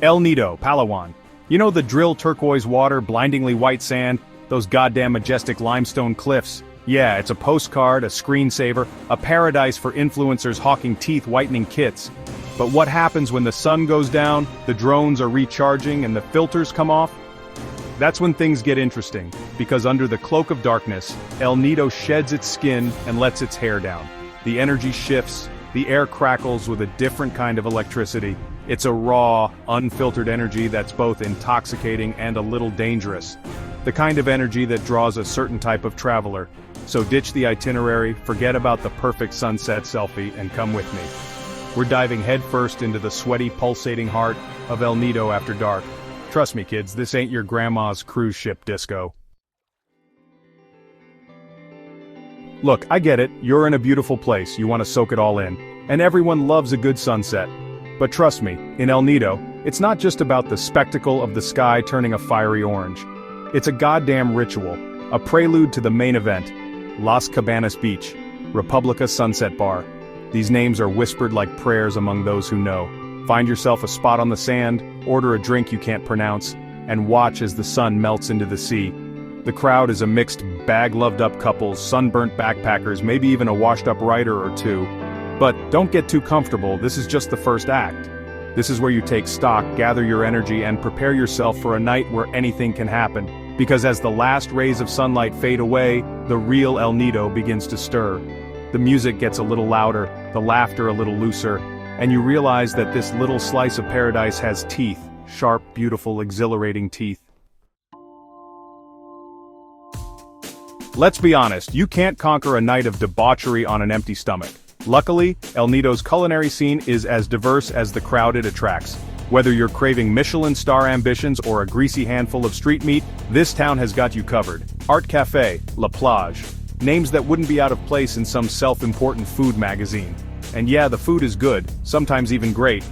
El Nido, Palawan. You know the drill turquoise water, blindingly white sand, those goddamn majestic limestone cliffs? Yeah, it's a postcard, a screensaver, a paradise for influencers hawking teeth-whitening kits. But what happens when the sun goes down, the drones are recharging, and the filters come off? That's when things get interesting, because under the cloak of darkness, El Nido sheds its skin and lets its hair down. The energy shifts, the air crackles with a different kind of electricity. It's a raw, unfiltered energy that's both intoxicating and a little dangerous. The kind of energy that draws a certain type of traveler. So ditch the itinerary, forget about the perfect sunset selfie, and come with me. We're diving headfirst into the sweaty, pulsating heart of El Nido after dark. Trust me, kids, this ain't your grandma's cruise ship disco. Look, I get it, you're in a beautiful place, you want to soak it all in. And everyone loves a good sunset. But trust me, in El Nido, it's not just about the spectacle of the sky turning a fiery orange. It's a goddamn ritual, a prelude to the main event, Las Cabanas Beach, Republica Sunset Bar. These names are whispered like prayers among those who know. Find yourself a spot on the sand, order a drink you can't pronounce, and watch as the sun melts into the sea. The crowd is a mixed bag-loved-up couples, sunburnt backpackers, maybe even a washed-up writer or two. But don't get too comfortable, this is just the first act. This is where you take stock, gather your energy, and prepare yourself for a night where anything can happen. Because as the last rays of sunlight fade away, the real El Nido begins to stir. The music gets a little louder, the laughter a little looser, and you realize that this little slice of paradise has teeth, sharp, beautiful, exhilarating teeth. Let's be honest, you can't conquer a night of debauchery on an empty stomach. Luckily, El Nido's culinary scene is as diverse as the crowd it attracts. Whether you're craving Michelin star ambitions or a greasy handful of street meat, this town has got you covered. Art Café, La Plage. Names that wouldn't be out of place in some self-important food magazine. And yeah, the food is good, sometimes even great.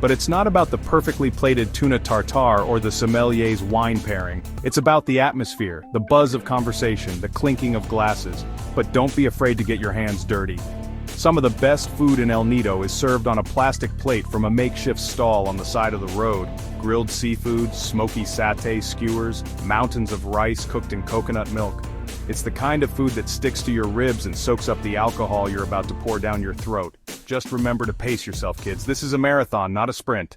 But it's not about the perfectly plated tuna tartare or the sommelier's wine pairing. It's about the atmosphere, the buzz of conversation, the clinking of glasses. But don't be afraid to get your hands dirty. Some of the best food in El Nido is served on a plastic plate from a makeshift stall on the side of the road. Grilled seafood, smoky satay skewers, mountains of rice cooked in coconut milk. It's the kind of food that sticks to your ribs and soaks up the alcohol you're about to pour down your throat. Just remember to pace yourself, kids. This is a marathon, not a sprint.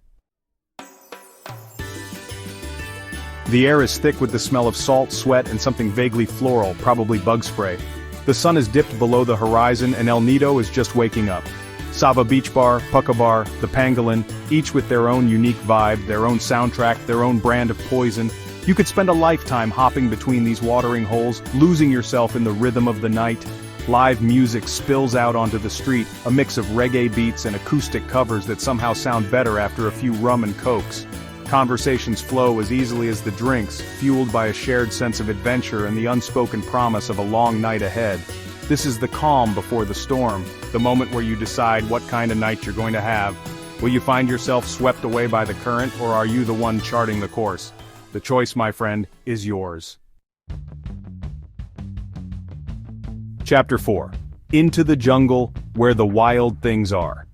The air is thick with the smell of salt, sweat, and something vaguely floral, probably bug spray. The sun is dipped below the horizon and El Nido is just waking up. Saba Beach Bar, Pucka Bar, the Pangolin, each with their own unique vibe, their own soundtrack, their own brand of poison. You could spend a lifetime hopping between these watering holes, losing yourself in the rhythm of the night. Live music spills out onto the street, a mix of reggae beats and acoustic covers that somehow sound better after a few rum and cokes. Conversations flow as easily as the drinks, fueled by a shared sense of adventure and the unspoken promise of a long night ahead. This is the calm before the storm, the moment where you decide what kind of night you're going to have. Will you find yourself swept away by the current, or are you the one charting the course? The choice, my friend, is yours. Chapter 4. Into the jungle, where the wild things are.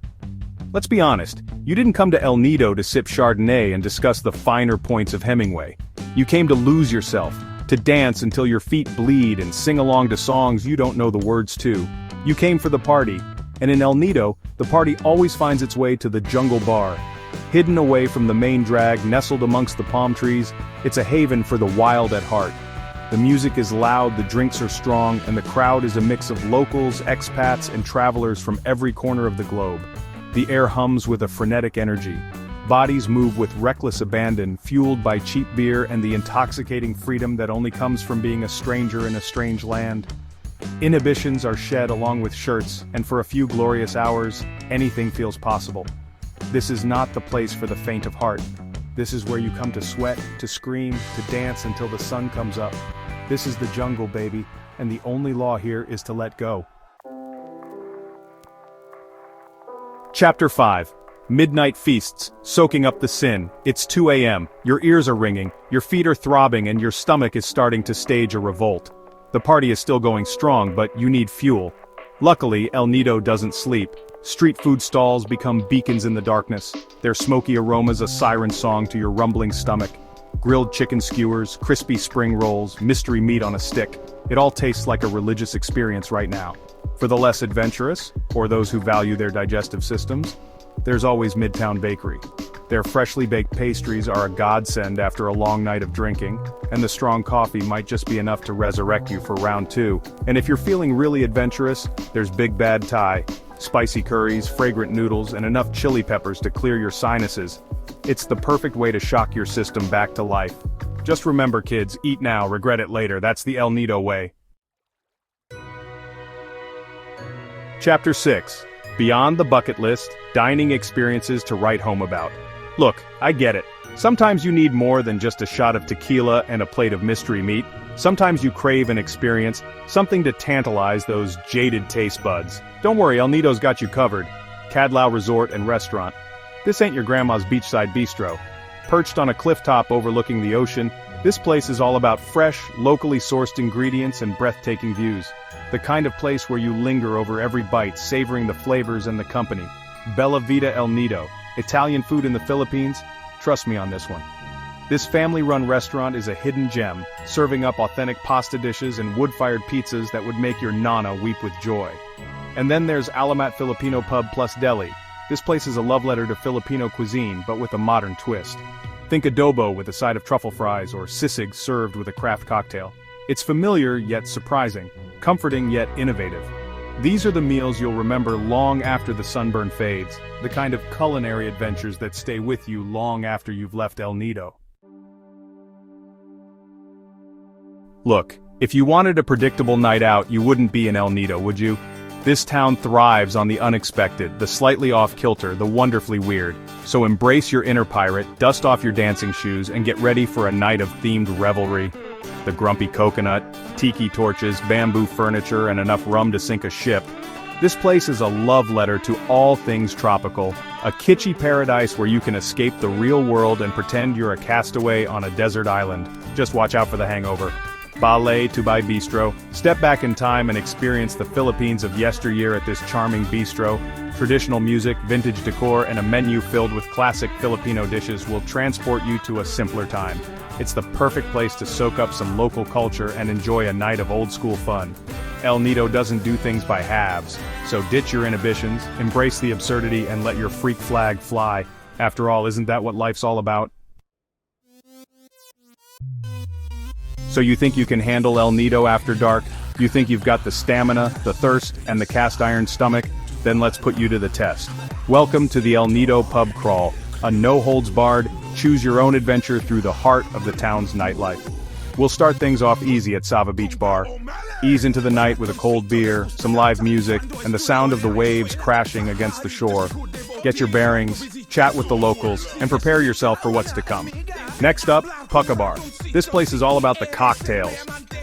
Let's be honest, you didn't come to El Nido to sip Chardonnay and discuss the finer points of Hemingway. You came to lose yourself, to dance until your feet bleed and sing along to songs you don't know the words to. You came for the party, and in El Nido, the party always finds its way to the Jungle Bar. Hidden away from the main drag, nestled amongst the palm trees, it's a haven for the wild at heart. The music is loud, the drinks are strong, and the crowd is a mix of locals, expats, and travelers from every corner of the globe. The air hums with a frenetic energy. Bodies move with reckless abandon, fueled by cheap beer and the intoxicating freedom that only comes from being a stranger in a strange land. Inhibitions are shed along with shirts, and for a few glorious hours, anything feels possible. This is not the place for the faint of heart. This is where you come to sweat, to scream, to dance until the sun comes up. This is the jungle, baby, and the only law here is to let go. Chapter 5. Midnight feasts, soaking up the sin. It's 2 a.m., your ears are ringing, your feet are throbbing, and your stomach is starting to stage a revolt. The party is still going strong, but you need fuel. Luckily, El Nido doesn't sleep. Street food stalls become beacons in the darkness, their smoky aromas a siren song to your rumbling stomach. Grilled chicken skewers, crispy spring rolls, mystery meat on a stick. It all tastes like a religious experience right now. For the less adventurous, or those who value their digestive systems, there's always Midtown Bakery. Their freshly baked pastries are a godsend after a long night of drinking, and the strong coffee might just be enough to resurrect you for round 2. And if you're feeling really adventurous, there's Big Bad Thai. Spicy curries, fragrant noodles, and enough chili peppers to clear your sinuses. It's the perfect way to shock your system back to life. Just remember kids, eat now, regret it later, that's the El Nido way. Chapter 6. Beyond the bucket list, dining experiences to write home about. Look, I get it. Sometimes you need more than just a shot of tequila and a plate of mystery meat. Sometimes you crave an experience, something to tantalize those jaded taste buds. Don't worry, El Nido's got you covered. Cadlau Resort and Restaurant. This ain't your grandma's beachside bistro. Perched on a clifftop overlooking the ocean, this place is all about fresh, locally sourced ingredients and breathtaking views. The kind of place where you linger over every bite, savoring the flavors and the company. Bella Vita El Nido. Italian food in the Philippines? Trust me on this one. This family-run restaurant is a hidden gem, serving up authentic pasta dishes and wood-fired pizzas that would make your nana weep with joy. And then there's Alamat Filipino Pub plus Deli. This place is a love letter to Filipino cuisine, but with a modern twist. Think adobo with a side of truffle fries or sisig served with a craft cocktail. It's familiar yet surprising, comforting yet innovative. These are the meals you'll remember long after the sunburn fades, the kind of culinary adventures that stay with you long after you've left El Nido. Look, if you wanted a predictable night out, you wouldn't be in El Nido, would you? This town thrives on the unexpected, the slightly off-kilter, the wonderfully weird. So embrace your inner pirate, dust off your dancing shoes, and get ready for a night of themed revelry. The grumpy coconut, tiki torches, bamboo furniture, and enough rum to sink a ship. This place is a love letter to all things tropical, a kitschy paradise where you can escape the real world and pretend you're a castaway on a desert island. Just watch out for the hangover. Ballet Tubay Bistro. Step back in time and experience the Philippines of yesteryear at this charming bistro. Traditional music, vintage decor, and a menu filled with classic Filipino dishes will transport you to a simpler time. It's the perfect place to soak up some local culture and enjoy a night of old-school fun. El Nido doesn't do things by halves, so ditch your inhibitions, embrace the absurdity, and let your freak flag fly. After all, isn't that what life's all about? So you think you can handle El Nido after dark? You think you've got the stamina, the thirst, and the cast-iron stomach? Then let's put you to the test. Welcome to the El Nido Pub Crawl, a no-holds-barred, choose-your-own-adventure through the heart of the town's nightlife. We'll start things off easy at Sava Beach Bar. Ease into the night with a cold beer, some live music, and the sound of the waves crashing against the shore. Get your bearings, chat with the locals, and prepare yourself for what's to come. Next up, Pucka Bar. This place is all about the cocktails.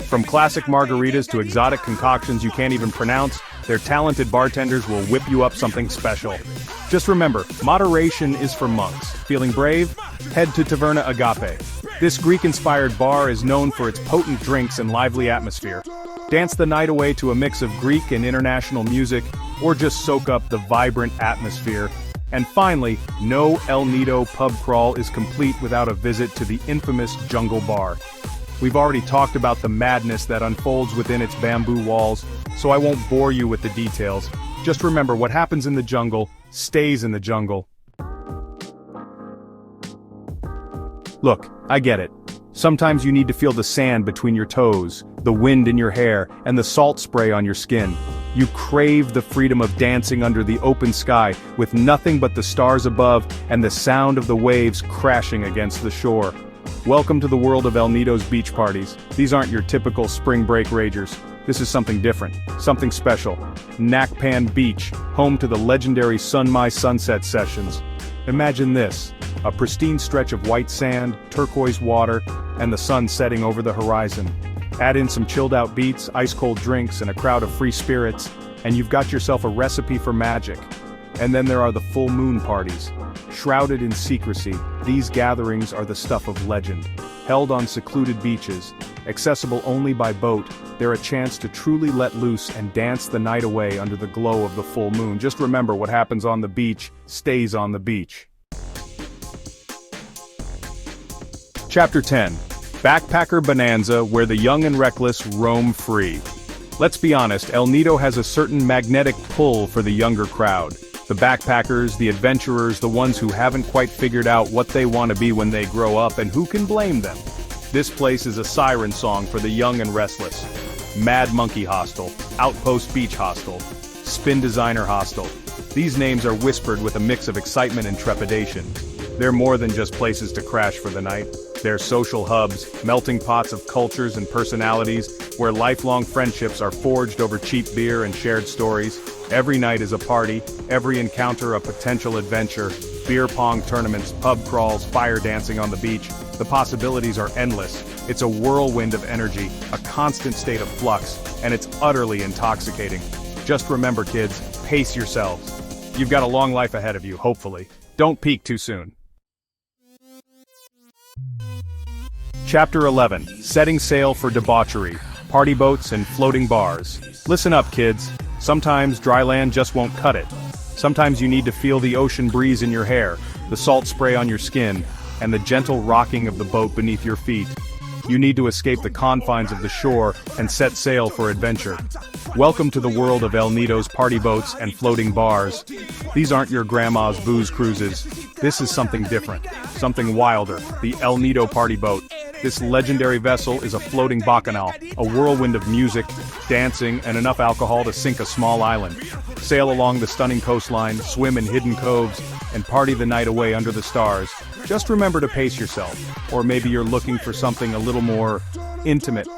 From classic margaritas to exotic concoctions you can't even pronounce, their talented bartenders will whip you up something special. Just remember, moderation is for monks. Feeling brave? Head to Taverna Agape. This Greek-inspired bar is known for its potent drinks and lively atmosphere. Dance the night away to a mix of Greek and international music, or just soak up the vibrant atmosphere. And finally, no El Nido pub crawl is complete without a visit to the infamous Jungle Bar. We've already talked about the madness that unfolds within its bamboo walls, so I won't bore you with the details. Just remember, what happens in the jungle stays in the jungle. Look, I get it. Sometimes you need to feel the sand between your toes, the wind in your hair, and the salt spray on your skin. You crave the freedom of dancing under the open sky, with nothing but the stars above and the sound of the waves crashing against the shore. Welcome to the world of El Nido's beach parties. These aren't your typical spring break ragers. This is something different, something special. Nakpan Beach, home to the legendary Sunmai Sunset Sessions. Imagine this, a pristine stretch of white sand, turquoise water, and the sun setting over the horizon. Add in some chilled-out beats, ice-cold drinks, and a crowd of free spirits, and you've got yourself a recipe for magic. And then there are the full moon parties. Shrouded in secrecy, these gatherings are the stuff of legend. Held on secluded beaches, accessible only by boat, they're a chance to truly let loose and dance the night away under the glow of the full moon. Just remember, what happens on the beach stays on the beach. Chapter 10. Backpacker Bonanza, where the young and reckless roam free. Let's be honest, El Nido has a certain magnetic pull for the younger crowd. The backpackers, the adventurers, the ones who haven't quite figured out what they want to be when they grow up, and who can blame them? This place is a siren song for the young and restless. Mad Monkey Hostel, Outpost Beach Hostel, Spin Designer Hostel. These names are whispered with a mix of excitement and trepidation. They're more than just places to crash for the night. They're social hubs, melting pots of cultures and personalities, where lifelong friendships are forged over cheap beer and shared stories. Every night is a party, every encounter a potential adventure, beer pong tournaments, pub crawls, fire dancing on the beach. The possibilities are endless. It's a whirlwind of energy, a constant state of flux, and it's utterly intoxicating. Just remember, kids, pace yourselves. You've got a long life ahead of you, hopefully. Don't peak too soon. Chapter 11. Setting sail for debauchery, party boats and floating bars. Listen up, kids. Sometimes dry land just won't cut it. Sometimes you need to feel the ocean breeze in your hair, the salt spray on your skin, and the gentle rocking of the boat beneath your feet. You need to escape the confines of the shore and set sail for adventure. Welcome to the world of El Nido's party boats and floating bars. These aren't your grandma's booze cruises. This is something different, something wilder, the El Nido party boat. This legendary vessel is a floating bacchanal, a whirlwind of music, dancing, and enough alcohol to sink a small island. Sail along the stunning coastline, swim in hidden coves, and party the night away under the stars. Just remember to pace yourself, or maybe you're looking for something a little more intimate.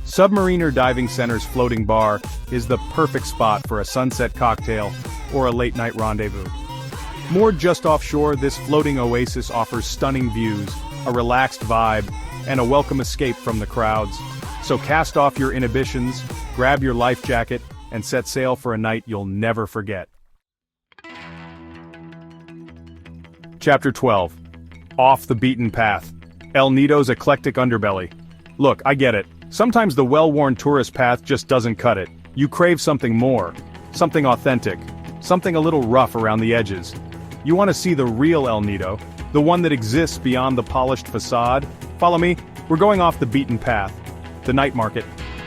Submariner Diving Center's floating bar is the perfect spot for a sunset cocktail or a late-night rendezvous. Moored just offshore, this floating oasis offers stunning views, a relaxed vibe, and a welcome escape from the crowds. So cast off your inhibitions, grab your life jacket, and set sail for a night you'll never forget. Chapter 12. Off the beaten path. El Nido's eclectic underbelly. Look, I get it. Sometimes the well-worn tourist path just doesn't cut it. You crave something more. Something authentic. Something a little rough around the edges. You want to see the real El Nido, the one that exists beyond the polished facade? Follow me, we're going off the beaten path. The night market.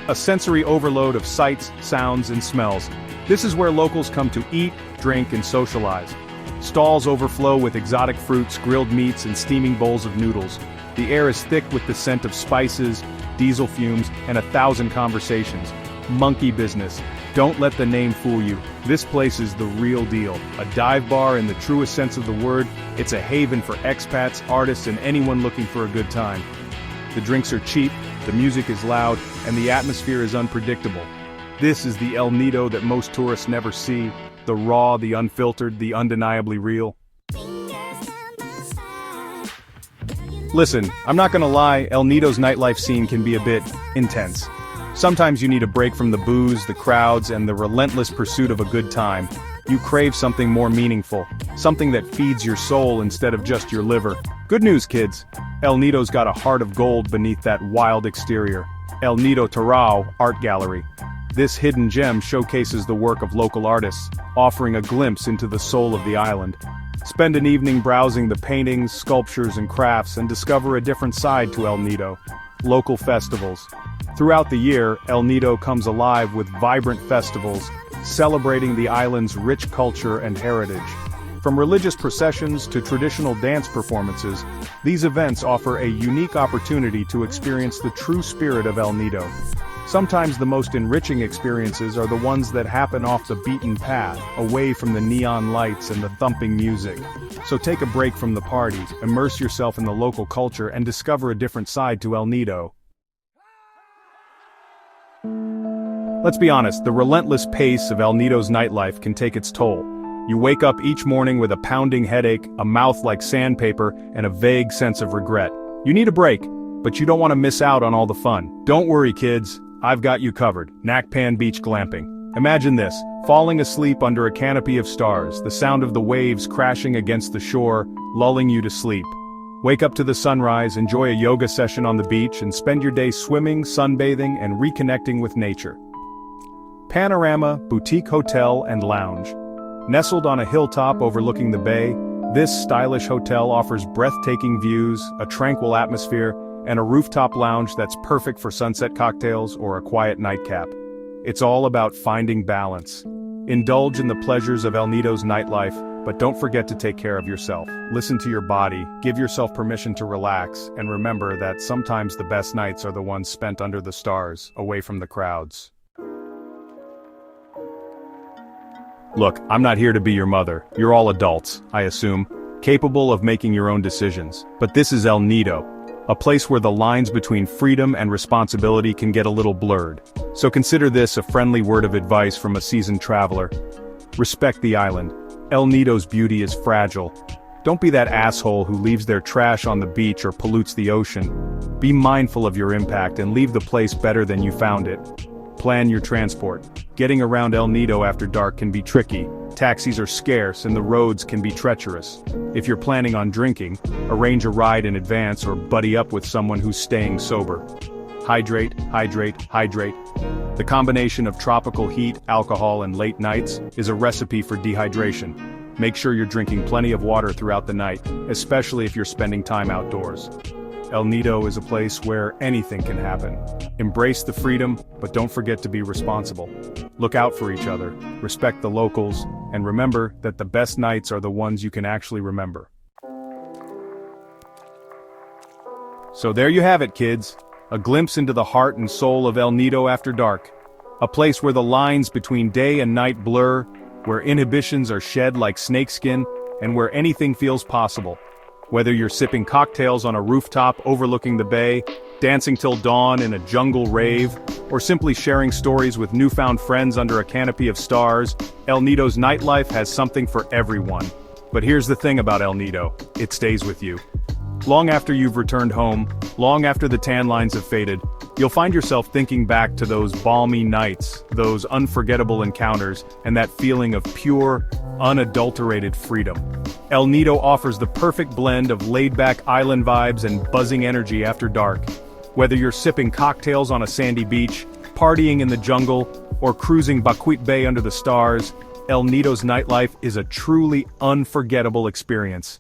A sensory overload of sights, sounds, and smells. This is where locals come to eat, drink, and socialize. Stalls overflow with exotic fruits, grilled meats, and steaming bowls of noodles. The air is thick with the scent of spices, diesel fumes, and 1,000 conversations. Monkey business. Don't let the name fool you. This place is the real deal. A dive bar in the truest sense of the word. It's a haven for expats, artists, and anyone looking for a good time. The drinks are cheap, the music is loud, and the atmosphere is unpredictable. This is the El Nido that most tourists never see. The raw, the unfiltered, the undeniably real. Listen, I'm not gonna lie, El Nido's nightlife scene can be a bit intense. Sometimes you need a break from the booze, the crowds, and the relentless pursuit of a good time. You crave something more meaningful, something that feeds your soul instead of just your liver. Good news, kids. El Nido's got a heart of gold beneath that wild exterior. El Nido Tarao Art Gallery. This hidden gem showcases the work of local artists, offering a glimpse into the soul of the island. Spend an evening browsing the paintings, sculptures, and crafts and discover a different side to El Nido. Local festivals. Throughout the year, El Nido comes alive with vibrant festivals, celebrating the island's rich culture and heritage. From religious processions to traditional dance performances, these events offer a unique opportunity to experience the true spirit of El Nido. Sometimes the most enriching experiences are the ones that happen off the beaten path, away from the neon lights and the thumping music. So take a break from the party, immerse yourself in the local culture, and discover a different side to El Nido. Let's be honest, the relentless pace of El Nido's nightlife can take its toll. You wake up each morning with a pounding headache, a mouth like sandpaper, and a vague sense of regret. You need a break, but you don't want to miss out on all the fun. Don't worry, kids. I've got you covered. Nakpan Beach Glamping. Imagine this, falling asleep under a canopy of stars, the sound of the waves crashing against the shore, lulling you to sleep. Wake up to the sunrise, enjoy a yoga session on the beach, and spend your day swimming, sunbathing, and reconnecting with nature. Panorama Boutique Hotel and Lounge. Nestled on a hilltop overlooking the bay, this stylish hotel offers breathtaking views, a tranquil atmosphere, and a rooftop lounge that's perfect for sunset cocktails or a quiet nightcap. It's all about finding balance. Indulge in the pleasures of El Nido's nightlife, but don't forget to take care of yourself. Listen to your body, give yourself permission to relax, and remember that sometimes the best nights are the ones spent under the stars, away from the crowds. Look, I'm not here to be your mother. You're all adults, I assume, capable of making your own decisions. But this is El Nido, a place where the lines between freedom and responsibility can get a little blurred. So consider this a friendly word of advice from a seasoned traveler. Respect the island. El Nido's beauty is fragile. Don't be that asshole who leaves their trash on the beach or pollutes the ocean. Be mindful of your impact and leave the place better than you found it. Plan your transport. Getting around El Nido after dark can be tricky. Taxis are scarce and the roads can be treacherous. If you're planning on drinking, arrange a ride in advance or buddy up with someone who's staying sober. Hydrate, hydrate, hydrate. The combination of tropical heat, alcohol, and late nights is a recipe for dehydration. Make sure you're drinking plenty of water throughout the night, especially if you're spending time outdoors. El Nido is a place where anything can happen. Embrace the freedom, but don't forget to be responsible. Look out for each other, respect the locals, and remember that the best nights are the ones you can actually remember. So there you have it, kids. A glimpse into the heart and soul of El Nido after dark. A place where the lines between day and night blur, where inhibitions are shed like snakeskin, and where anything feels possible. Whether you're sipping cocktails on a rooftop overlooking the bay, dancing till dawn in a jungle rave, or simply sharing stories with newfound friends under a canopy of stars, El Nido's nightlife has something for everyone. But here's the thing about El Nido, it stays with you. Long after you've returned home, long after the tan lines have faded, you'll find yourself thinking back to those balmy nights, those unforgettable encounters, and that feeling of pure, unadulterated freedom. El Nido offers the perfect blend of laid-back island vibes and buzzing energy after dark. Whether you're sipping cocktails on a sandy beach, partying in the jungle, or cruising Baquit Bay under the stars, El Nido's nightlife is a truly unforgettable experience.